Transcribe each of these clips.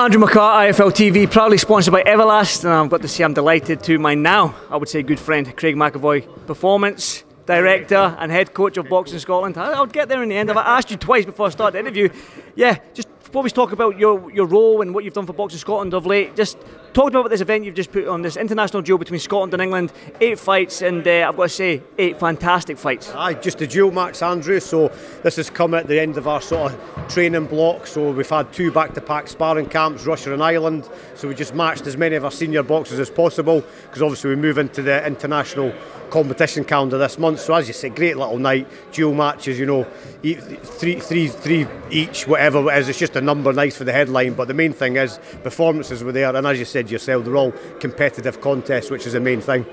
Andrew McCART, IFL TV, proudly sponsored by Everlast, and I've got to say I'm delighted to my now, I would say, good friend Craig McEVOY, performance director and head coach of Boxing Scotland. I'll get there in the end. I've asked you twice before I start the interview. Yeah, just always talk about your role and what you've done for Boxing Scotland of late. Just talk about this event you've just put on, this international duel between Scotland and England. 8 fights, and I've got to say, 8 fantastic fights. Aye, just a duel match, Andrew. So this has come at the end of our sort of training block. So we've had 2 back-to-back sparring camps, Russia and Ireland. So we just matched as many of our senior boxers as possible, because obviously we move into the international competition calendar this month. So as you say, great little night, duel matches, you know, three each, whatever it is. It's just a number nice for the headline, but the main thing is performances were there, and as you said yourself, they're all competitive contests, which is the main thing.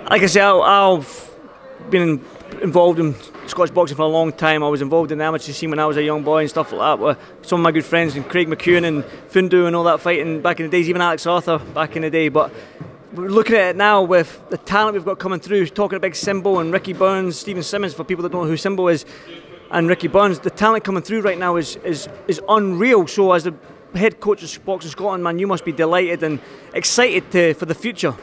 Like I say, I've been involved in Scottish boxing for a long time. I was involved in the amateur scene when I was a young boy and stuff like that, with some of my good friends, and Craig McEwen and Fundu and all that fighting back in the days, even Alex Arthur back in the day. But we're looking at it now with the talent we've got coming through, talking about Big Simbo and Ricky Burns, Stephen Simmons, for people that don't know who Simbo is, and Ricky Burns. The talent coming through right now is unreal. So as the head coach of Boxing Scotland, man, you must be delighted and excited for the future.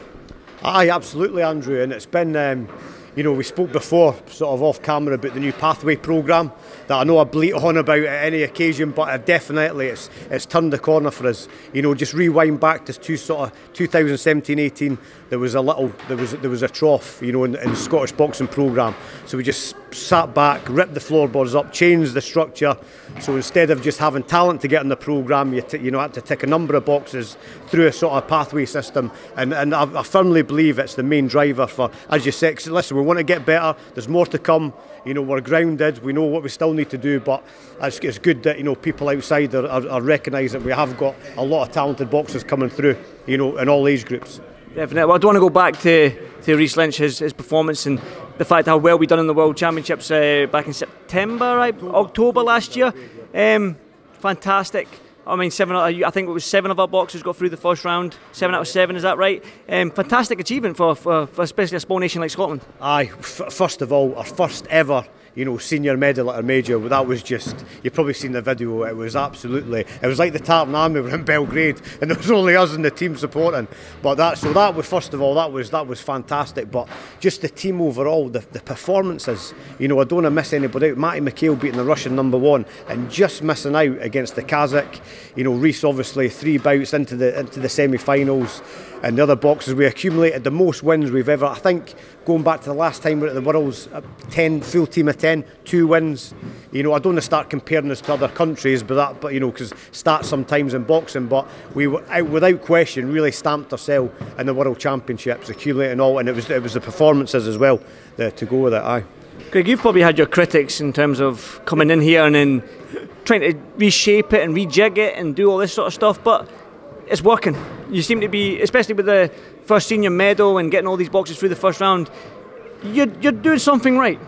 Aye, absolutely, Andrew, and it's been, you know, we spoke before, sort of off camera, about the new pathway programme that I know I bleat on about at any occasion, but definitely it's turned the corner for us. You know, just rewind back to 2017-18, there was a trough, you know, in the Scottish boxing programme. So we just sat back, ripped the floorboards up, changed the structure. So instead of just having talent to get in the programme, you know, had to tick a number of boxes through a sort of pathway system. And I firmly believe it's the main driver for, as you said, listen, we want to get better, there's more to come. You know, we're grounded, we know what we still need to do, but it's good that, you know, people outside are recognising that we have got a lot of talented boxers coming through, you know, in all age groups. Definitely. Well, I don't want to go back to Rhys Lynch, his performance, and the fact how well we done in the World Championships back in September, right? October last year. Fantastic. I mean, I think it was 7 of our boxers got through the first round. 7 out of 7, is that right? Fantastic achievement for especially a small nation like Scotland. Aye, first of all, our first ever, you know, senior medal at a major. That was just, you've probably seen the video, it was absolutely, it was like the Tartan Army were in Belgrade and there was only us and the team supporting. But that was, first of all, that was fantastic. But just the team overall, the performances, you know, I don't want to miss anybody out. Matty McHale beating the Russian #1 and just missing out against the Kazakh. You know, Rhys obviously 3 bouts into the semi-finals, and the other boxers, we accumulated the most wins we've ever, I think, going back to the last time we were at the Worlds, 10, full team of 10, 2 wins. You know, I don't want to start comparing us to other countries, but you know, because stats sometimes in boxing, but we were, without question, really stamped ourselves in the World Championships, accumulating all, and it was the performances as well to go with it. Aye. Craig, you've probably had your critics in terms of coming in here and then trying to reshape it and rejig it and do all this sort of stuff, but it's working. You seem to be, especially with the first senior medal and getting all these boxes through the first round, you're doing something right.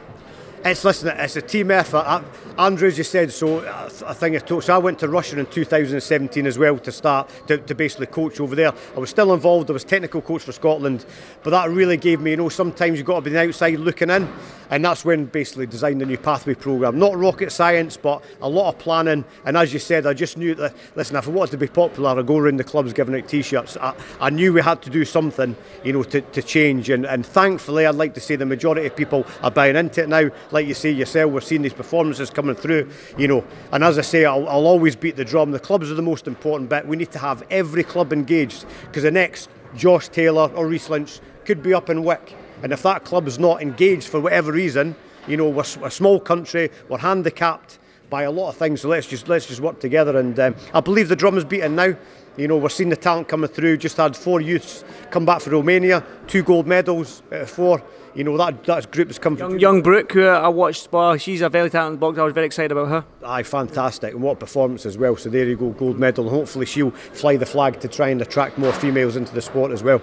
It's a team effort. Andrew, as you said, so I think I went to Russia in 2017 as well to basically coach over there. I was still involved, I was technical coach for Scotland, but that really gave me, you know, sometimes you've got to be the outside looking in, and that's when basically designed the new pathway programme. Not rocket science, but a lot of planning, and as you said, I just knew that, listen, if I wanted to be popular, I'd go around the clubs giving out t-shirts. I knew we had to do something, you know, to change, and thankfully I'd like to say the majority of people are buying into it now. Like you say yourself, we're seeing these performances coming through, you know, and as I say, I'll always beat the drum. The clubs are the most important bit. We need to have every club engaged, because the next Josh Taylor or Rhys Lynch could be up in Wick, and if that club is not engaged for whatever reason, you know, we're a small country, we're handicapped by a lot of things, so let's just work together, and I believe the drum is beating now. You know, we're seeing the talent coming through. Just had 4 youths come back from Romania, 2 gold medals out of 4. You know, that group has come from young Brooke, who I watched, well, she's a very talented boxer. I was very excited about her. Aye, fantastic, and what performance as well. So there you go, gold medal, and hopefully she'll fly the flag to try and attract more females into the sport as well.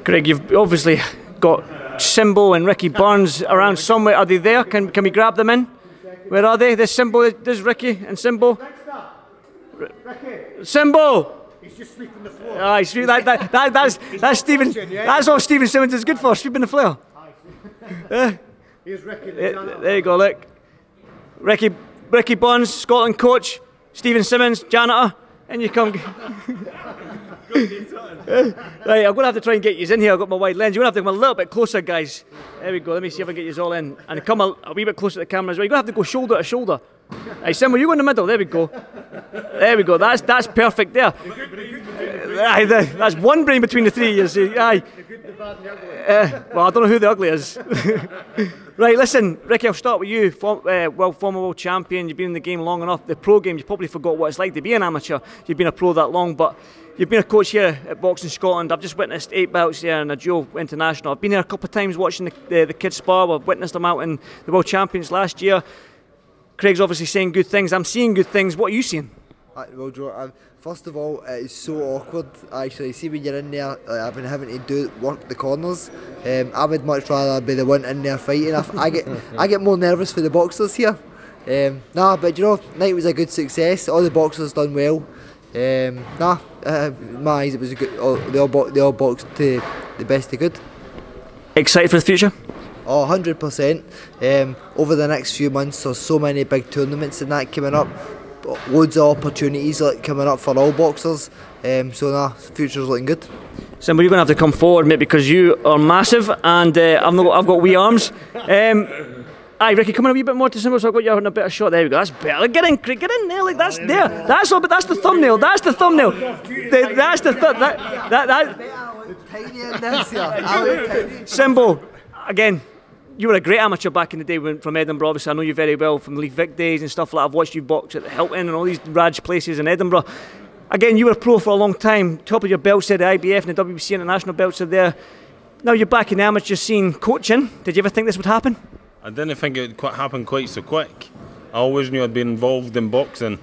Craig, you've obviously got Simbo and Ricky Burns around somewhere. Are they there? Can we grab them in? Where are they? There's Simbo, there's Ricky and Simbo. Simbo! He's just sweeping the floor. Aye, that's Stephen. That's all Stephen Simmons is good for, sweeping the floor. Here's Ricky. There you go, look. Ricky Burns, Scotland coach. Stephen Simmons, janitor. And you come. Right, I'm going to have to try and get you in here. I've got my wide lens. You're going to have to come a little bit closer, guys. There we go. Let me see if I can get you all in. And come a wee bit closer to the camera as well. You're going to have to go shoulder to shoulder. Hey, Simon, you go in the middle. There we go. There we go. That's perfect there. Aye, that's one brain between the three of you. See. Aye. Well, I don't know who the ugly is. Right, listen, Ricky, I'll start with you. Former world champion, you've been in the game long enough. The pro game, you probably forgot what it's like to be an amateur. You've been a pro that long, but you've been a coach here at Boxing Scotland. I've just witnessed 8 bouts there in a dual international. I've been here a couple of times watching the kids spar. I've witnessed them out in the world champions last year. Craig's obviously saying good things. I'm seeing good things. What are you seeing? Well, Joe, first of all, it's so awkward. Actually, see when you're in there, I've been having to work the corners. I would much rather be the one in there fighting. I get more nervous for the boxers here. But you know, night was a good success. All the boxers done well. In my eyes, it was a good. They all boxed to the best they could. Excited for the future? Oh, 100%. Over the next few months, there's so many big tournaments and that coming up. Loads of opportunities coming up for all boxers. Future's looking good. Simba, you're going to have to come forward, mate, because you are massive, and I've got wee arms. Aye, Ricky, come in a wee bit more to Simba, so I've got you in a bit of shot. There we go. That's better. Get in, Craig. Get in there. Like that's there. That's all. But that's the thumbnail. That's the thumbnail. That's the Simba, again. You were a great amateur back in the day from Edinburgh. Obviously, I know you very well from the Leaf Vic days and stuff like that. I've watched you box at the Hilton and all these Raj places in Edinburgh. Again, you were a pro for a long time. Top of your belts there, the IBF and the WBC international belts are there. Now you're back in the amateur scene coaching. Did you ever think this would happen? I didn't think it would happen quite so quick. I always knew I'd been involved in boxing,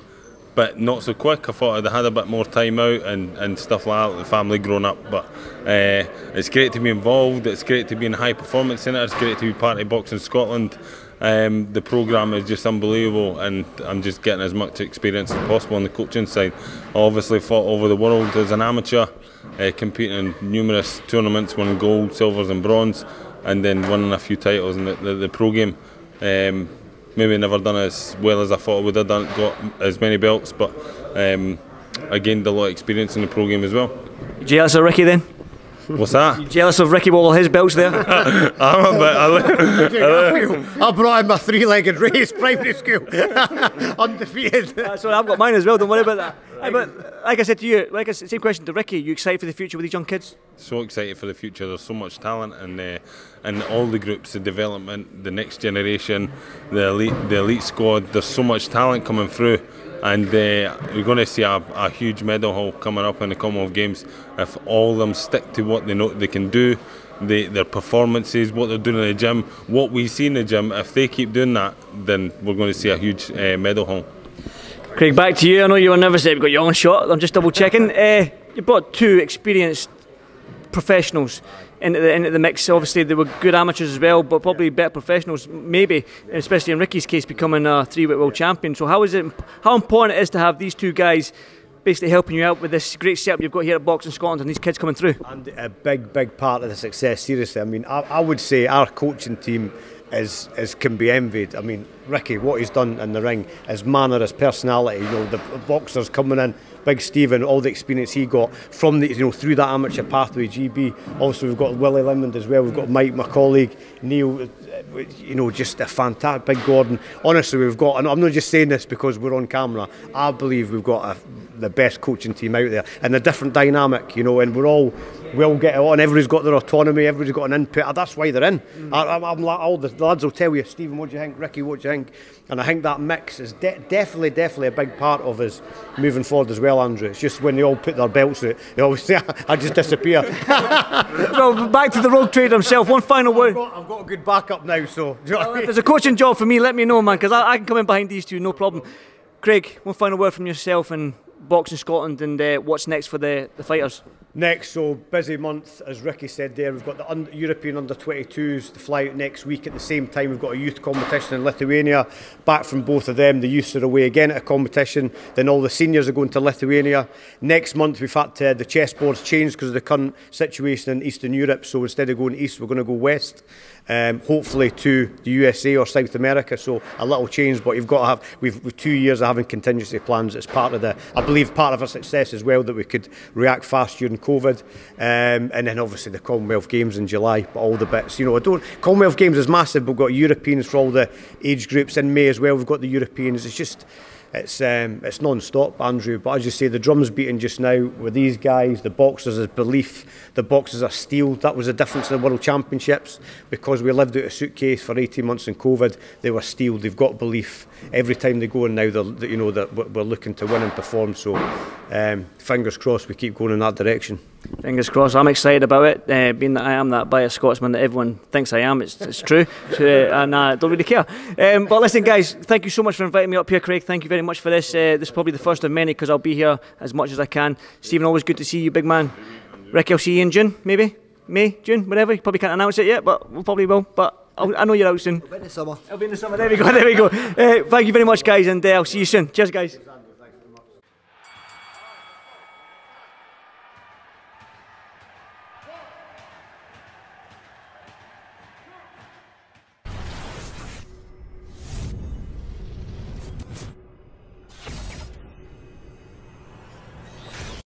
but not so quick. I thought I'd had a bit more time out and stuff like that, the family growing up. But it's great to be involved, it's great to be in High Performance Centre, it's great to be part of Boxing Scotland. The programme is just unbelievable, and I'm just getting as much experience as possible on the coaching side. I obviously fought over the world as an amateur, competing in numerous tournaments, winning gold, silvers and bronze, and then winning a few titles in the pro game. Maybe never done as well as I thought I would have done, got as many belts, but I gained a lot of experience in the pro game as well. You jealous of Ricky then? What's that? You jealous of Ricky with all his belts there? I'm a bit. I brought in my 3-legged race, primary school, undefeated. That's what I've got mine as well, don't worry about that. But like I said to you, same question to Ricky, you excited for the future with these young kids? So excited for the future. There's so much talent in all the groups, the development, the next generation, the elite squad. There's so much talent coming through, and we're going to see a huge medal haul coming up in the Commonwealth Games if all of them stick to what they know they can do, their performances, what they're doing in the gym, what we see in the gym. If they keep doing that, then we're going to see a huge medal haul. Craig, back to you. I know you were nervous there. We've got you on shot. I'm just double checking. You brought 2 experienced professionals into the mix. Obviously, they were good amateurs as well, but probably better professionals, maybe, especially in Ricky's case, becoming a 3-weight world champion. So how important it is to have these 2 guys basically helping you out with this great setup you've got here at Boxing Scotland and these kids coming through? And a big part of the success, seriously. I mean, I would say our coaching team can be envied. I mean, Ricky, what he's done in the ring, his manner, his personality, the boxers coming in, Big Stephen, all the experience he got from through that amateur pathway, GB. Also, we've got Willie Limond as well. We've got Mike, my colleague, Neil. Just a fantastic, Big Gordon. Honestly, we've got, and I'm not just saying this because we're on camera, I believe we've got the best coaching team out there, and a different dynamic, and we'll get it on. Everybody's got their autonomy, everybody's got an input. That's why they're in. I'm like, all the lads will tell you, Stephen, what do you think? Ricky, what do you think? And I think that mix is definitely a big part of us moving forward as well, Andrew. It's just when they all put their belts out, they always say, I just disappear. Well, back to the rogue trader himself. One final word. I've got a good backup now, so. Well, if there's a coaching job for me, let me know, man, because I can come in behind these 2, no problem. Craig, one final word from yourself and Boxing Scotland, and what's next for the fighters? Next, so busy month, as Ricky said there. We've got the European under-22s to fly out next week. At the same time, we've got a youth competition in Lithuania. Back from both of them, the youths are away again at a competition. Then all the seniors are going to Lithuania. Next month, we've had the chessboards changed because of the current situation in Eastern Europe. So instead of going east, we're going to go west. hopefully to the USA or South America. So a little change, but you've got to have, we've 2 years of having contingency plans. It's part of the, I believe, part of our success as well, that we could react fast during COVID, and then obviously the Commonwealth Games in July. But all the bits, you know, Commonwealth Games is massive. We've got Europeans for all the age groups in May as well. We've got the Europeans. It's just, it's non-stop, Andrew. But as you say, the drum's beating just now with these guys. The boxers is belief. The boxers are steel. That was the difference in the World Championships, because we lived out a suitcase for 18 months in COVID. They were steel. They've got belief. Every time they go in now, you know that we're looking to win and perform. So fingers crossed we keep going in that direction. Fingers crossed. I'm excited about it, being that I am that biased Scotsman that everyone thinks I am. It's true, and I don't really care. But listen, guys, thank you so much for inviting me up here, Craig. Thank you very much for this. This is probably the first of many, because I'll be here as much as I can. Stephen, always good to see you, big man. Ricky, I'll see you in June, maybe? May, June, whatever. You probably can't announce it yet, but we probably will. But I know you're out soon. It'll be in the summer. It'll be in the summer. There we go, there we go. Thank you very much, guys, and I'll see you soon. Cheers, guys.